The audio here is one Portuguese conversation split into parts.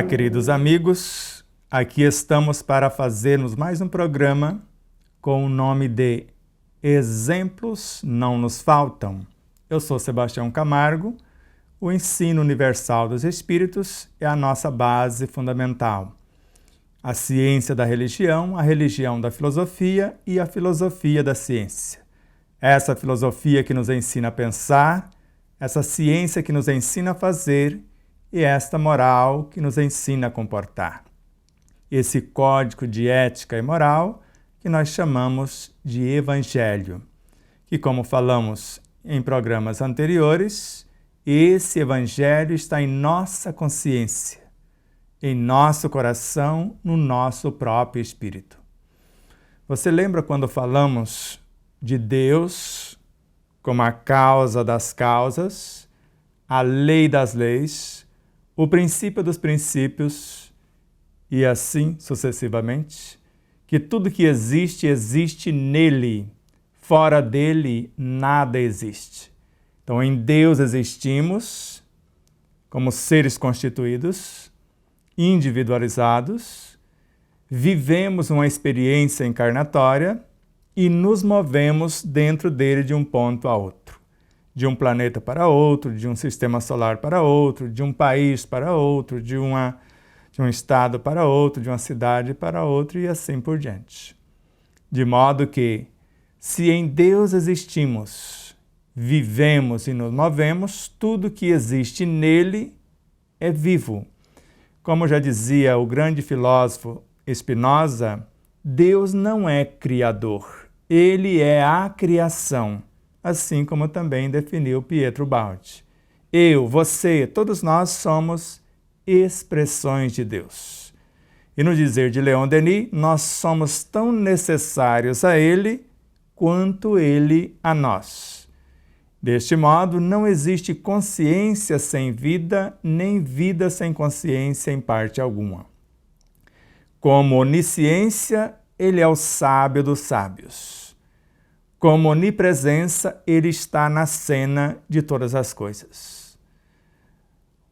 queridos amigos, aqui estamos para fazermos mais um programa com o nome de Exemplos Não Nos Faltam. Eu sou Sebastião Camargo. O ensino universal dos espíritos é a nossa base fundamental. A ciência da religião, a religião da filosofia e a filosofia da ciência. Essa filosofia que nos ensina a pensar, essa ciência que nos ensina a fazer e esta moral que nos ensina a comportar. Esse código de ética e moral que nós chamamos de Evangelho, que, como falamos em programas anteriores, esse Evangelho está em nossa consciência, em nosso coração, no nosso próprio espírito. Você lembra quando falamos de Deus como a causa das causas, a lei das leis, o princípio dos princípios e assim sucessivamente, que tudo que existe, existe nele, fora dele nada existe. Então em Deus existimos como seres constituídos, individualizados, vivemos uma experiência encarnatória e nos movemos dentro dele de um ponto a outro. De um planeta para outro, de um sistema solar para outro, de um país para outro, de um estado para outro, de uma cidade para outro e assim por diante. De modo que, se em Deus existimos, vivemos e nos movemos, tudo que existe nele é vivo. Como já dizia o grande filósofo Spinoza, Deus não é criador, ele é a criação. Assim como também definiu Pietro Baldi. Eu, você, todos nós somos expressões de Deus. E no dizer de Leon Denis, nós somos tão necessários a Ele quanto Ele a nós. Deste modo, não existe consciência sem vida, nem vida sem consciência em parte alguma. Como onisciência, Ele é o sábio dos sábios. Como onipresença, ele está na cena de todas as coisas.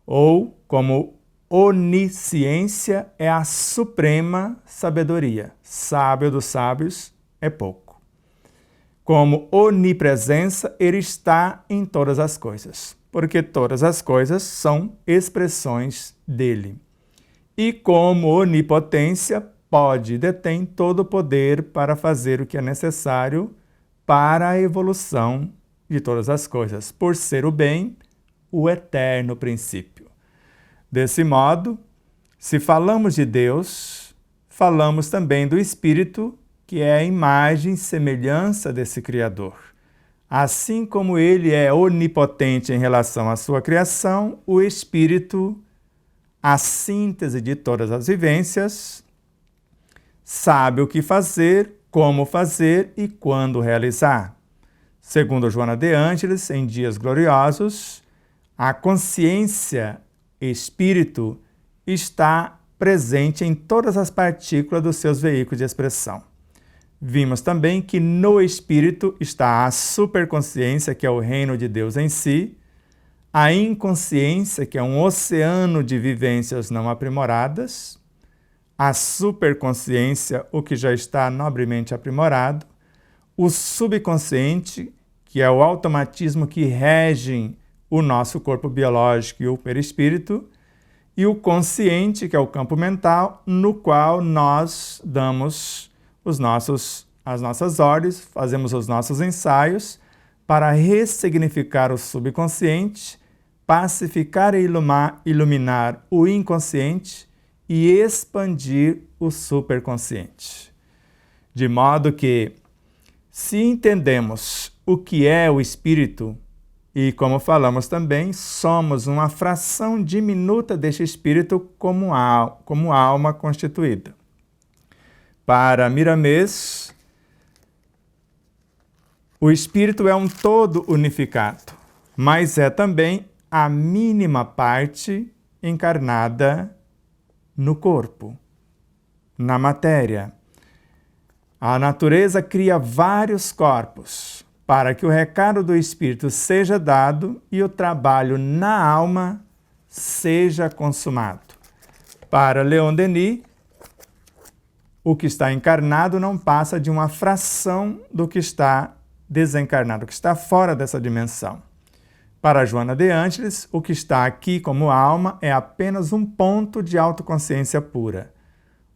Ou, como onisciência, é a suprema sabedoria. Sábio dos sábios é pouco. Como onipresença, ele está em todas as coisas, porque todas as coisas são expressões dele. E como onipotência, pode e detém todo o poder para fazer o que é necessário para a evolução de todas as coisas, por ser o bem, o eterno princípio. Desse modo, se falamos de Deus, falamos também do Espírito, que é a imagem e semelhança desse Criador. Assim como ele é onipotente em relação à sua criação, o Espírito, a síntese de todas as vivências, sabe o que fazer, como fazer e quando realizar. Segundo Joana de Ângeles, em Dias Gloriosos, a consciência, espírito, está presente em todas as partículas dos seus veículos de expressão. Vimos também que no espírito está a superconsciência, que é o reino de Deus em si, a inconsciência, que é um oceano de vivências não aprimoradas, a superconsciência, o que já está nobremente aprimorado, o subconsciente, que é o automatismo que rege o nosso corpo biológico e o perispírito, e o consciente, que é o campo mental, no qual nós damos as nossas ordens, fazemos os nossos ensaios para ressignificar o subconsciente, pacificar e iluminar o inconsciente, e expandir o superconsciente. De modo que, se entendemos o que é o Espírito, e como falamos também, somos uma fração diminuta deste Espírito como alma constituída. Para Miramês, o Espírito é um todo unificado, mas é também a mínima parte encarnada no corpo, na matéria. A natureza cria vários corpos para que o recado do Espírito seja dado e o trabalho na alma seja consumado. Para Leon Denis, o que está encarnado não passa de uma fração do que está desencarnado, que está fora dessa dimensão. Para Joana de Ângeles, o que está aqui como alma é apenas um ponto de autoconsciência pura.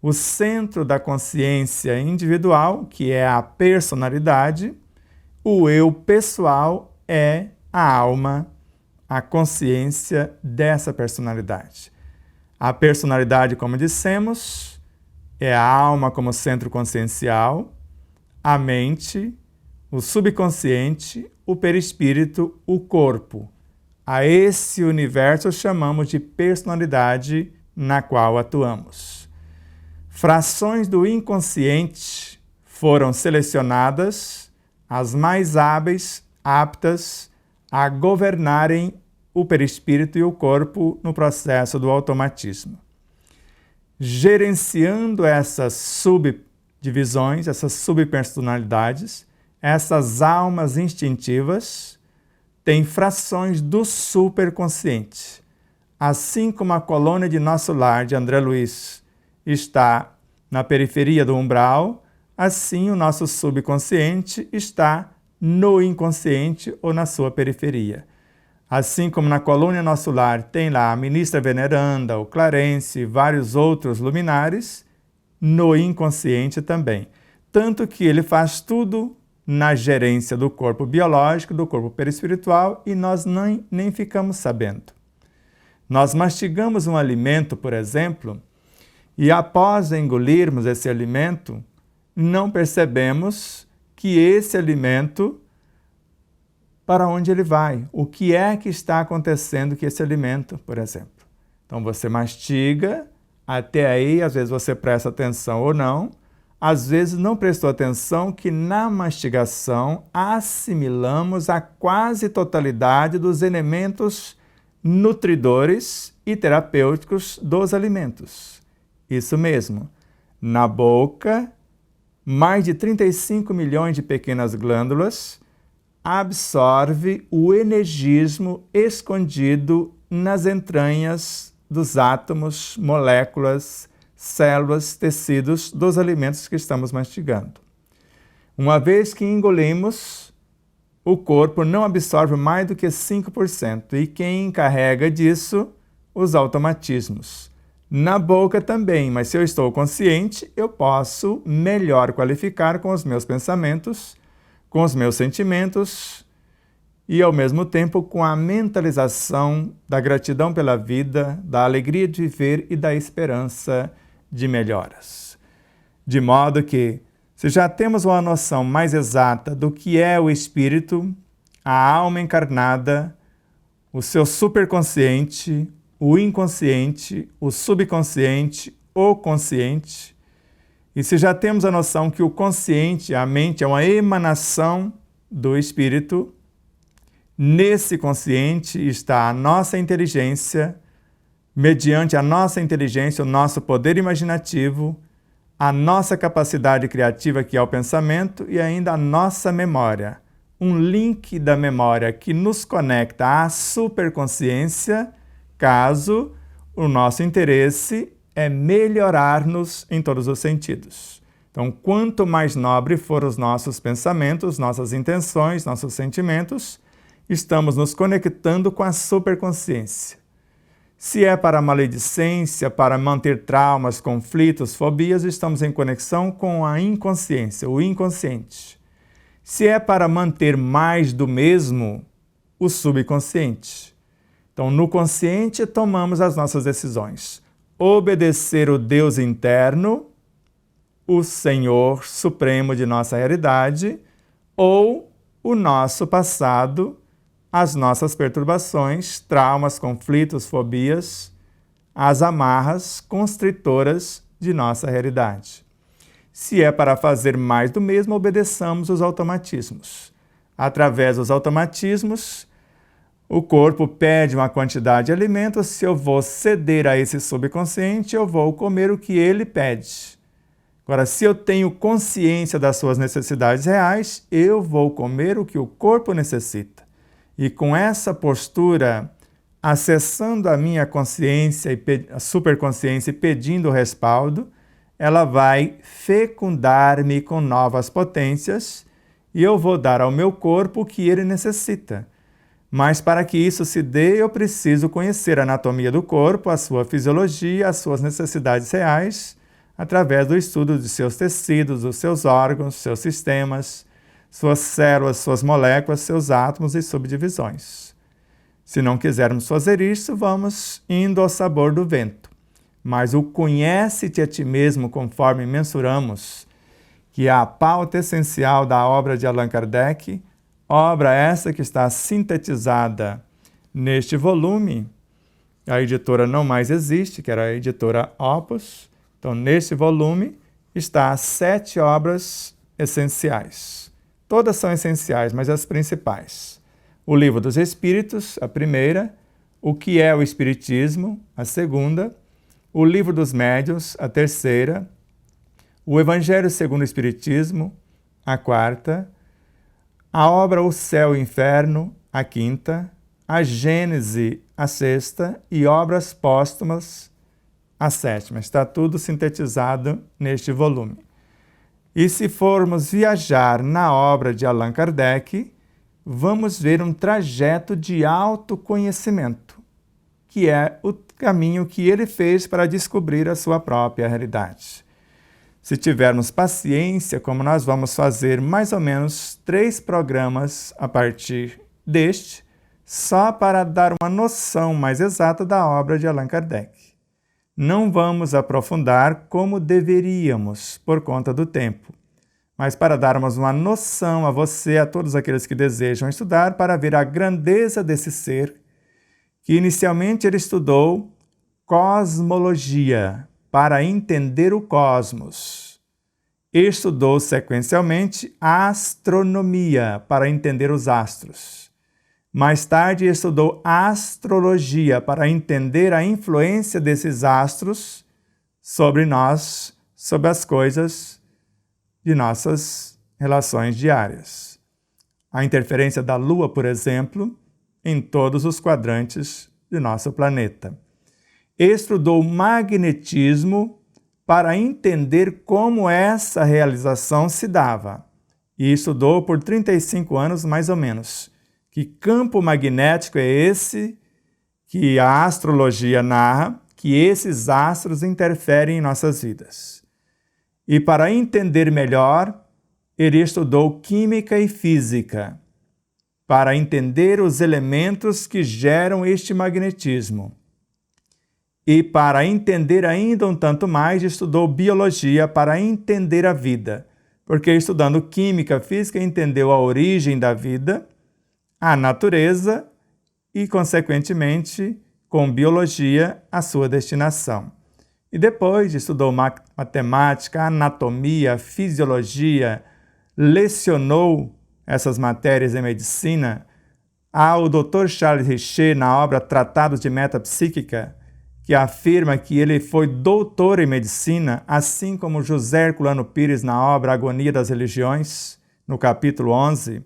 O centro da consciência individual, que é a personalidade, o eu pessoal é a alma, a consciência dessa personalidade. A personalidade, como dissemos, é a alma como centro consciencial, a mente, o subconsciente, o perispírito, o corpo. A esse universo chamamos de personalidade na qual atuamos. Frações do inconsciente foram selecionadas, as mais hábeis, aptas a governarem o perispírito e o corpo no processo do automatismo. Gerenciando essas subdivisões, essas subpersonalidades, essas almas instintivas têm frações do superconsciente. Assim como a colônia de Nosso Lar, de André Luiz, está na periferia do umbral, assim o nosso subconsciente está no inconsciente ou na sua periferia. Assim como na colônia Nosso Lar tem lá a ministra veneranda, o Clarence e vários outros luminares, no inconsciente também. Tanto que ele faz tudo na gerência do corpo biológico, do corpo perispiritual, e nós nem ficamos sabendo. Nós mastigamos um alimento, por exemplo, e após engolirmos esse alimento, não percebemos que esse alimento, para onde ele vai, o que é que está acontecendo com esse alimento, por exemplo. Então você mastiga, até aí às vezes você presta atenção ou não, às vezes não prestou atenção que na mastigação assimilamos a quase totalidade dos elementos nutridores e terapêuticos dos alimentos. Isso mesmo, na boca, mais de 35 milhões de pequenas glândulas absorve o energismo escondido nas entranhas dos átomos, moléculas, células, tecidos dos alimentos que estamos mastigando. Uma vez que engolimos, o corpo não absorve mais do que 5%. E quem encarrega disso? Os automatismos. Na boca também, mas se eu estou consciente, eu posso melhor qualificar com os meus pensamentos, com os meus sentimentos e, ao mesmo tempo, com a mentalização da gratidão pela vida, da alegria de viver e da esperança de melhoras. De modo que, se já temos uma noção mais exata do que é o espírito, a alma encarnada, o seu superconsciente, o inconsciente, o subconsciente, o consciente, e se já temos a noção que o consciente, a mente, é uma emanação do espírito, nesse consciente está a nossa inteligência, mediante a nossa inteligência, o nosso poder imaginativo, a nossa capacidade criativa, que é o pensamento, e ainda a nossa memória. Um link da memória que nos conecta à superconsciência, caso o nosso interesse é melhorar-nos em todos os sentidos. Então, quanto mais nobre forem os nossos pensamentos, nossas intenções, nossos sentimentos, estamos nos conectando com a superconsciência. Se é para a maledicência, para manter traumas, conflitos, fobias, estamos em conexão com a inconsciência, o inconsciente. Se é para manter mais do mesmo, o subconsciente. Então, no consciente, tomamos as nossas decisões. Obedecer o Deus interno, o Senhor Supremo de nossa realidade, ou o nosso passado, as nossas perturbações, traumas, conflitos, fobias, as amarras constritoras de nossa realidade. Se é para fazer mais do mesmo, obedeçamos os automatismos. Através dos automatismos, o corpo pede uma quantidade de alimentos. Se eu vou ceder a esse subconsciente, eu vou comer o que ele pede. Agora, se eu tenho consciência das suas necessidades reais, eu vou comer o que o corpo necessita. E com essa postura acessando a minha consciência e a superconsciência e pedindo respaldo, ela vai fecundar-me com novas potências e eu vou dar ao meu corpo o que ele necessita. Mas para que isso se dê, eu preciso conhecer a anatomia do corpo, a sua fisiologia, as suas necessidades reais, através do estudo de seus tecidos, dos seus órgãos, seus sistemas, suas células, suas moléculas, seus átomos e subdivisões. Se não quisermos fazer isso, vamos indo ao sabor do vento. Mas o conhece-te a ti mesmo conforme mensuramos, que é a pauta essencial da obra de Allan Kardec, obra essa que está sintetizada neste volume. A editora não mais existe, que era a editora Opus. Então, neste volume está 7 obras essenciais. Todas são essenciais, mas as principais. O Livro dos Espíritos, a primeira. O que é o Espiritismo, a segunda. O Livro dos Médiuns, a terceira. O Evangelho segundo o Espiritismo, a quarta. A obra O Céu e o Inferno, a quinta. A Gênese, a sexta. E Obras Póstumas, a sétima. Está tudo sintetizado neste volume. E se formos viajar na obra de Allan Kardec, vamos ver um trajeto de autoconhecimento, que é o caminho que ele fez para descobrir a sua própria realidade. Se tivermos paciência, como nós vamos fazer mais ou menos 3 programas a partir deste, só para dar uma noção mais exata da obra de Allan Kardec. Não vamos aprofundar como deveríamos, por conta do tempo, mas para darmos uma noção a você, a todos aqueles que desejam estudar, para ver a grandeza desse ser, que inicialmente ele estudou cosmologia, para entender o cosmos. Estudou sequencialmente astronomia, para entender os astros. Mais tarde estudou astrologia para entender a influência desses astros sobre nós, sobre as coisas de nossas relações diárias. A interferência da Lua, por exemplo, em todos os quadrantes de nosso planeta. Estudou magnetismo para entender como essa realização se dava. E estudou por 35 anos, mais ou menos. Que campo magnético é esse que a astrologia narra, que esses astros interferem em nossas vidas. E para entender melhor, ele estudou química e física, para entender os elementos que geram este magnetismo. E para entender ainda um tanto mais, estudou biologia para entender a vida, porque estudando química, física, entendeu a origem da vida, a natureza e, consequentemente, com biologia, a sua destinação. E depois estudou matemática, anatomia, fisiologia, lecionou essas matérias em medicina. Há o Dr. Charles Richer, na obra Tratados de Metapsíquica, que afirma que ele foi doutor em medicina, assim como José Herculano Pires na obra Agonia das Religiões, no capítulo 11,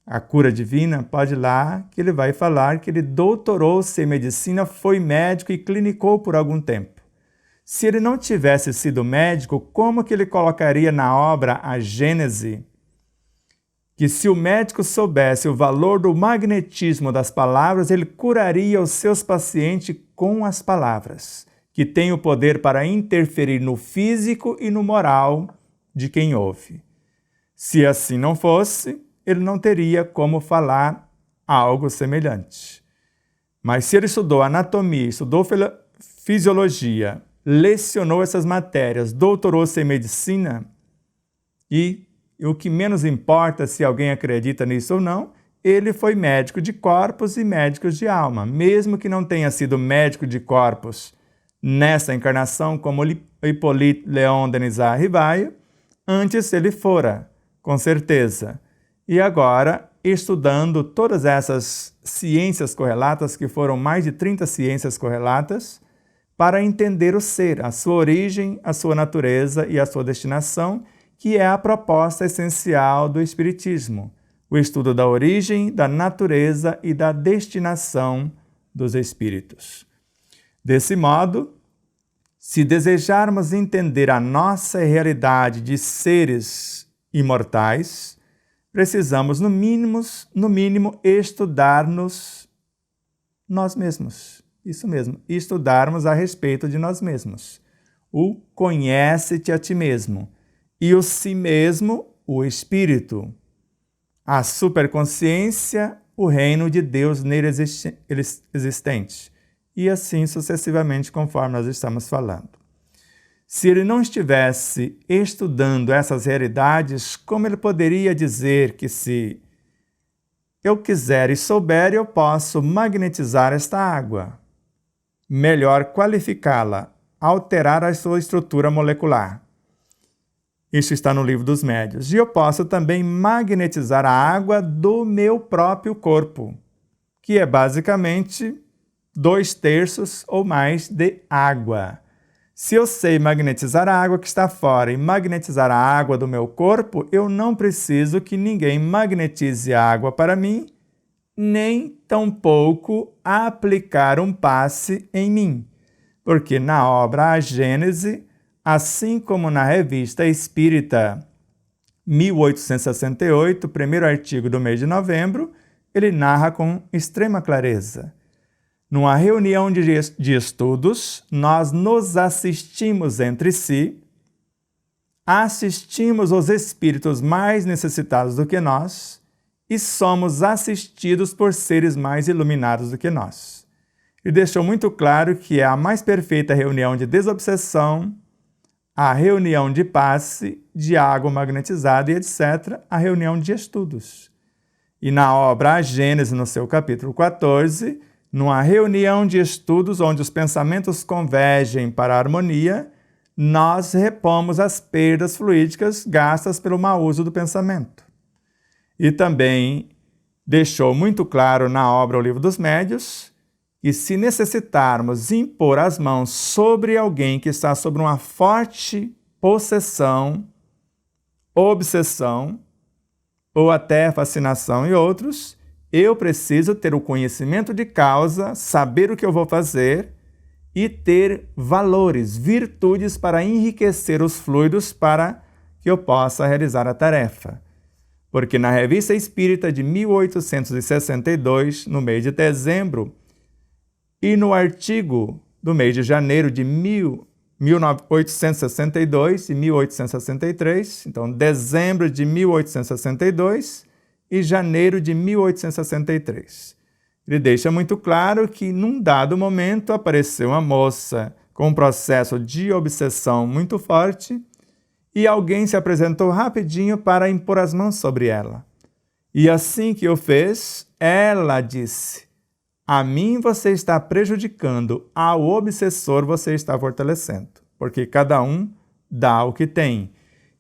A Cura Divina. Pode ir lá que ele vai falar que ele doutorou-se em medicina, foi médico e clinicou por algum tempo. Se ele não tivesse sido médico, como que ele colocaria na obra A Gênese que se o médico soubesse o valor do magnetismo das palavras, ele curaria os seus pacientes com as palavras, que têm o poder para interferir no físico e no moral de quem ouve. Se assim não fosse, ele não teria como falar algo semelhante. Mas se ele estudou anatomia, estudou fisiologia, lecionou essas matérias, doutorou-se em medicina, e o que menos importa se alguém acredita nisso ou não, ele foi médico de corpos e médico de alma. Mesmo que não tenha sido médico de corpos nessa encarnação, como Hippolyte Léon Denisard Rivaio, antes ele fora, com certeza. E agora, estudando todas essas ciências correlatas, que foram mais de 30 ciências correlatas, para entender o ser, a sua origem, a sua natureza e a sua destinação, que é a proposta essencial do Espiritismo, o estudo da origem, da natureza e da destinação dos espíritos. Desse modo, se desejarmos entender a nossa realidade de seres imortais, precisamos, no mínimo, estudar-nos nós mesmos. Isso mesmo, estudarmos a respeito de nós mesmos. O conhece-te a ti mesmo. E o si mesmo, o espírito. A superconsciência, o reino de Deus nele existente. E assim sucessivamente, conforme nós estamos falando. Se ele não estivesse estudando essas realidades, como ele poderia dizer que se eu quiser e souber, eu posso magnetizar esta água, melhor qualificá-la, alterar a sua estrutura molecular? Isso está no Livro dos Médiuns. E eu posso também magnetizar a água do meu próprio corpo, que é basicamente 2/3 ou mais de água. Se eu sei magnetizar a água que está fora e magnetizar a água do meu corpo, eu não preciso que ninguém magnetize a água para mim, nem tampouco aplicar um passe em mim. Porque na obra A Gênese, assim como na Revista Espírita 1868, primeiro artigo do mês de novembro, ele narra com extrema clareza. Numa reunião de estudos, nós nos assistimos entre si, assistimos os espíritos mais necessitados do que nós e somos assistidos por seres mais iluminados do que nós. Ele deixou muito claro que é a mais perfeita reunião de desobsessão, a reunião de passe, de água magnetizada e etc., a reunião de estudos. E na obra A Gênese, no seu capítulo 14, numa reunião de estudos onde os pensamentos convergem para a harmonia, nós repomos as perdas fluídicas gastas pelo mau uso do pensamento. E também deixou muito claro na obra O Livro dos Médiuns que se necessitarmos impor as mãos sobre alguém que está sob uma forte possessão, obsessão ou até fascinação e outros, eu preciso ter o conhecimento de causa, saber o que eu vou fazer e ter valores, virtudes para enriquecer os fluidos para que eu possa realizar a tarefa. Porque na Revista Espírita de 1862, no mês de dezembro, e no artigo do mês de janeiro de 1862 e 1863, então dezembro de 1862 e janeiro de 1863. Ele deixa muito claro que, num dado momento, apareceu uma moça com um processo de obsessão muito forte e alguém se apresentou rapidinho para impor as mãos sobre ela. E assim que o fez, ela disse: a mim você está prejudicando, ao obsessor você está fortalecendo, porque cada um dá o que tem.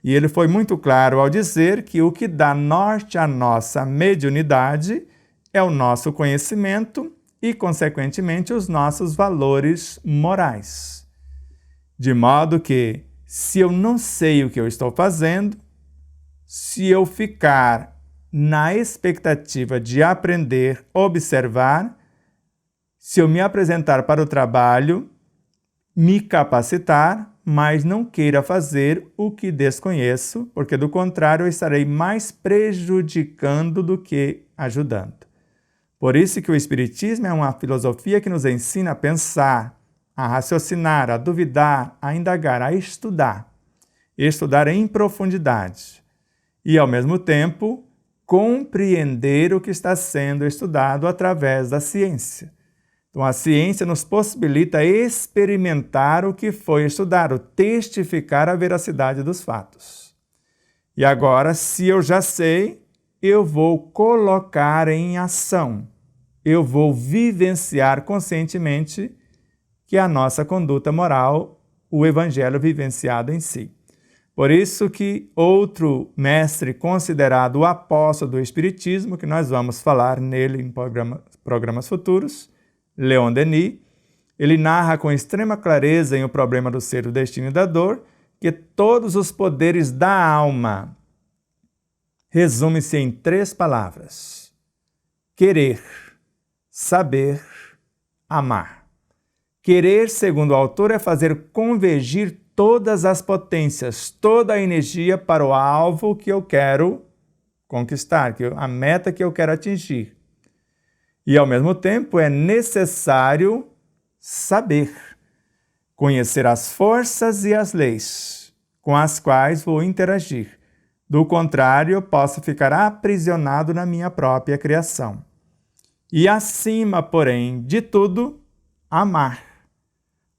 E ele foi muito claro ao dizer que o que dá norte à nossa mediunidade é o nosso conhecimento e, consequentemente, os nossos valores morais. De modo que, se eu não sei o que eu estou fazendo, se eu ficar na expectativa de aprender, observar, se eu me apresentar para o trabalho, me capacitar, mas não queira fazer o que desconheço, porque do contrário eu estarei mais prejudicando do que ajudando. Por isso que o Espiritismo é uma filosofia que nos ensina a pensar, a raciocinar, a duvidar, a indagar, a estudar. Estudar em profundidade. E, ao mesmo tempo, compreender o que está sendo estudado através da ciência. Então, a ciência nos possibilita experimentar o que foi estudado, testificar a veracidade dos fatos. E agora, se eu já sei, eu vou colocar em ação, eu vou vivenciar conscientemente que a nossa conduta moral, o Evangelho vivenciado em si. Por isso que outro mestre considerado o apóstolo do Espiritismo, que nós vamos falar nele em programas futuros, Leon Denis, ele narra com extrema clareza em O Problema do Ser, do Destino e da Dor, que todos os poderes da alma resumem-se em 3 palavras: querer, saber amar. Querer, segundo o autor, é fazer convergir todas as potências, toda a energia para o alvo que eu quero conquistar, a meta que eu quero atingir. E, ao mesmo tempo, é necessário saber, conhecer as forças e as leis com as quais vou interagir. Do contrário, eu posso ficar aprisionado na minha própria criação. E acima, porém, de tudo, amar.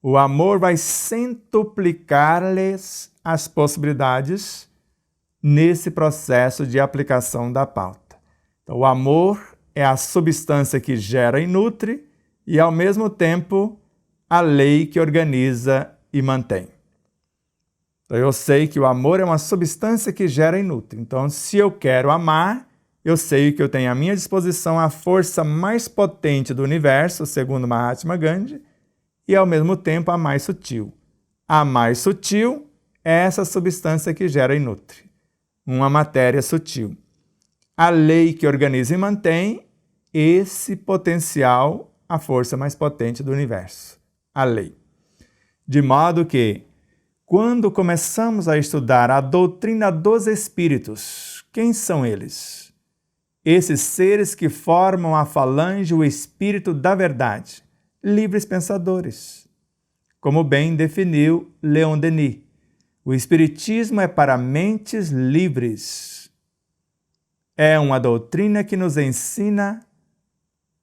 O amor vai centuplicar-lhes as possibilidades nesse processo de aplicação da pauta. Então, o amor é a substância que gera e nutre e, ao mesmo tempo, a lei que organiza e mantém. Então, eu sei que o amor é uma substância que gera e nutre. Então, se eu quero amar, eu sei que eu tenho à minha disposição a força mais potente do universo, segundo Mahatma Gandhi, e, ao mesmo tempo, a mais sutil. A mais sutil é essa substância que gera e nutre, uma matéria sutil. A lei que organiza e mantém esse potencial, a força mais potente do universo, a lei. De modo que, quando começamos a estudar a doutrina dos espíritos, quem são eles? Esses seres que formam a falange, o espírito da verdade, livres pensadores. Como bem definiu Leon Denis, o espiritismo é para mentes livres. É uma doutrina que nos ensina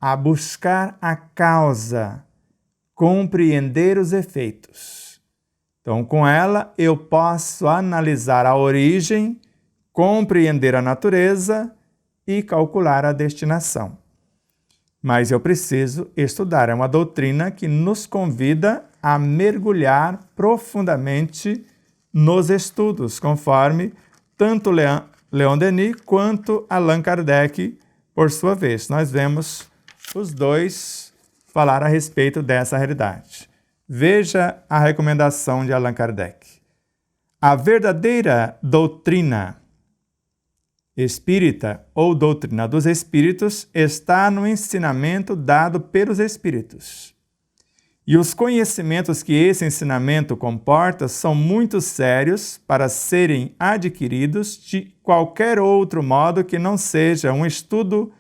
a buscar a causa, compreender os efeitos. Então, com ela, eu posso analisar a origem, compreender a natureza e calcular a destinação. Mas eu preciso estudar. É uma doutrina que nos convida a mergulhar profundamente nos estudos, conforme tanto Leon Denis quanto Allan Kardec, por sua vez. Nós vemos os dois falar a respeito dessa realidade. Veja a recomendação de Allan Kardec. A verdadeira doutrina espírita ou doutrina dos espíritos está no ensinamento dado pelos espíritos. E os conhecimentos que esse ensinamento comporta são muito sérios para serem adquiridos de qualquer outro modo que não seja um estudo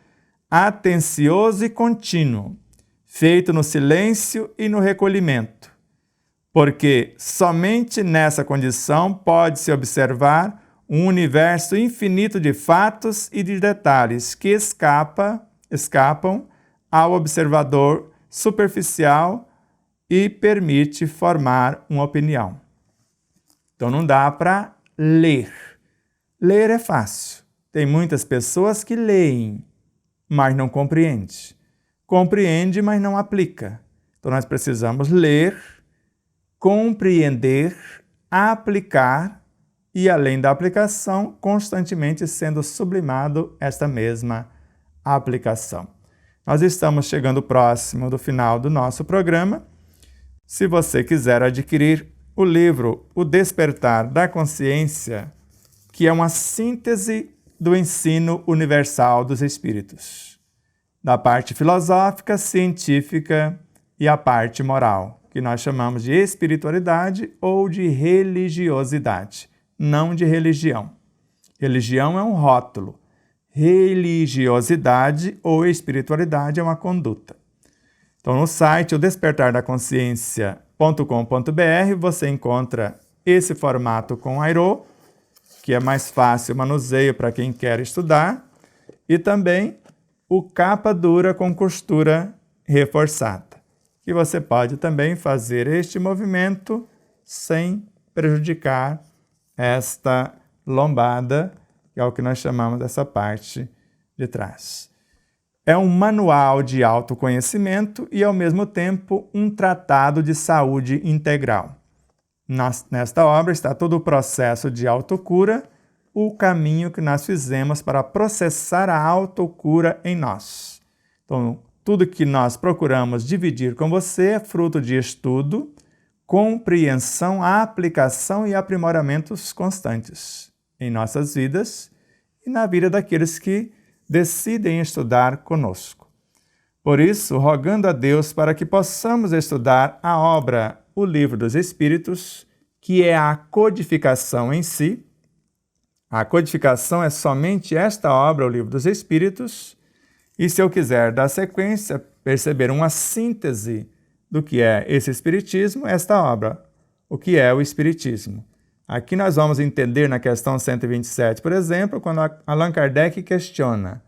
atencioso e contínuo, feito no silêncio e no recolhimento, porque somente nessa condição pode-se observar um universo infinito de fatos e de detalhes que escapam ao observador superficial e permite formar uma opinião. Então não dá para ler. Ler é fácil. Tem muitas pessoas que leem, mas não compreendem. Compreende, mas não aplica. Então nós precisamos ler, compreender, aplicar e, além da aplicação, constantemente sendo sublimado esta mesma aplicação. Nós estamos chegando próximo do final do nosso programa. Se você quiser adquirir o livro O Despertar da Consciência, que é uma síntese do ensino universal dos espíritos, da parte filosófica, científica e a parte moral, que nós chamamos de espiritualidade ou de religiosidade, não de religião. Religião é um rótulo. Religiosidade ou espiritualidade é uma conduta. Então, no site odespertardaconsciência.com.br você encontra esse formato com Airô, que é mais fácil manuseio para quem quer estudar, e também o capa dura com costura reforçada, que você pode também fazer este movimento sem prejudicar esta lombada, que é o que nós chamamos dessa parte de trás. É um manual de autoconhecimento e, ao mesmo tempo, um tratado de saúde integral. Nesta obra está todo o processo de autocura, o caminho que nós fizemos para processar a autocura em nós. Então, tudo que nós procuramos dividir com você é fruto de estudo, compreensão, aplicação e aprimoramentos constantes em nossas vidas e na vida daqueles que decidem estudar conosco. Por isso, rogando a Deus para que possamos estudar a obra O Livro dos Espíritos, que é a codificação em si. A codificação é somente esta obra, O Livro dos Espíritos, e se eu quiser dar sequência, perceber uma síntese do que é esse Espiritismo, esta obra, o que é o Espiritismo. Aqui nós vamos entender na questão 127, por exemplo, quando Allan Kardec questiona: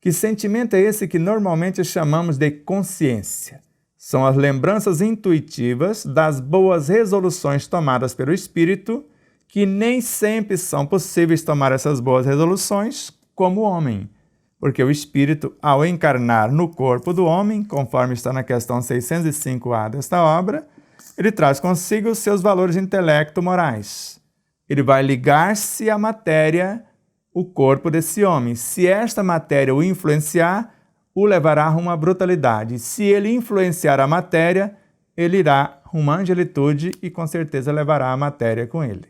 que sentimento é esse que normalmente chamamos de consciência? São as lembranças intuitivas das boas resoluções tomadas pelo espírito, que nem sempre são possíveis tomar essas boas resoluções como homem, porque o espírito, ao encarnar no corpo do homem, conforme está na questão 605A desta obra, ele traz consigo os seus valores intelecto-morais. Ele vai ligar-se à matéria, o corpo desse homem. Se esta matéria o influenciar, o levará rumo à brutalidade. Se ele influenciar a matéria, ele irá rumo à angelitude e com certeza levará a matéria com ele.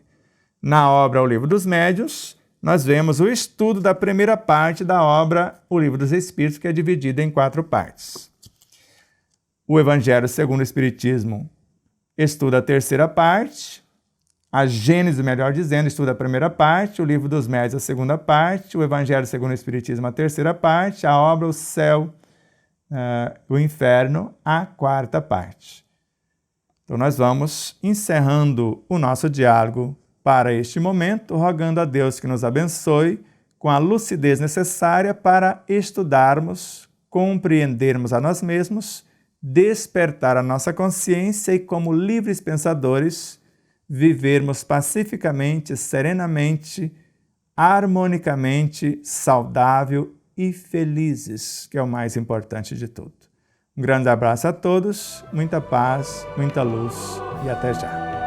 Na obra O Livro dos Médiuns, nós vemos o estudo da primeira parte da obra O Livro dos Espíritos, que é dividida em 4 partes. O Evangelho segundo o Espiritismo estuda a terceira parte, a Gênese, melhor dizendo, estuda a primeira parte, o Livro dos Médiuns a segunda parte, o Evangelho segundo o Espiritismo a terceira parte, a obra O Céu, o Inferno, a quarta parte. Então nós vamos encerrando o nosso diálogo para este momento, rogando a Deus que nos abençoe com a lucidez necessária para estudarmos, compreendermos a nós mesmos, despertar a nossa consciência e, como livres pensadores, vivermos pacificamente, serenamente, harmonicamente, saudável e felizes, que é o mais importante de tudo. Um grande abraço a todos, muita paz, muita luz e até já.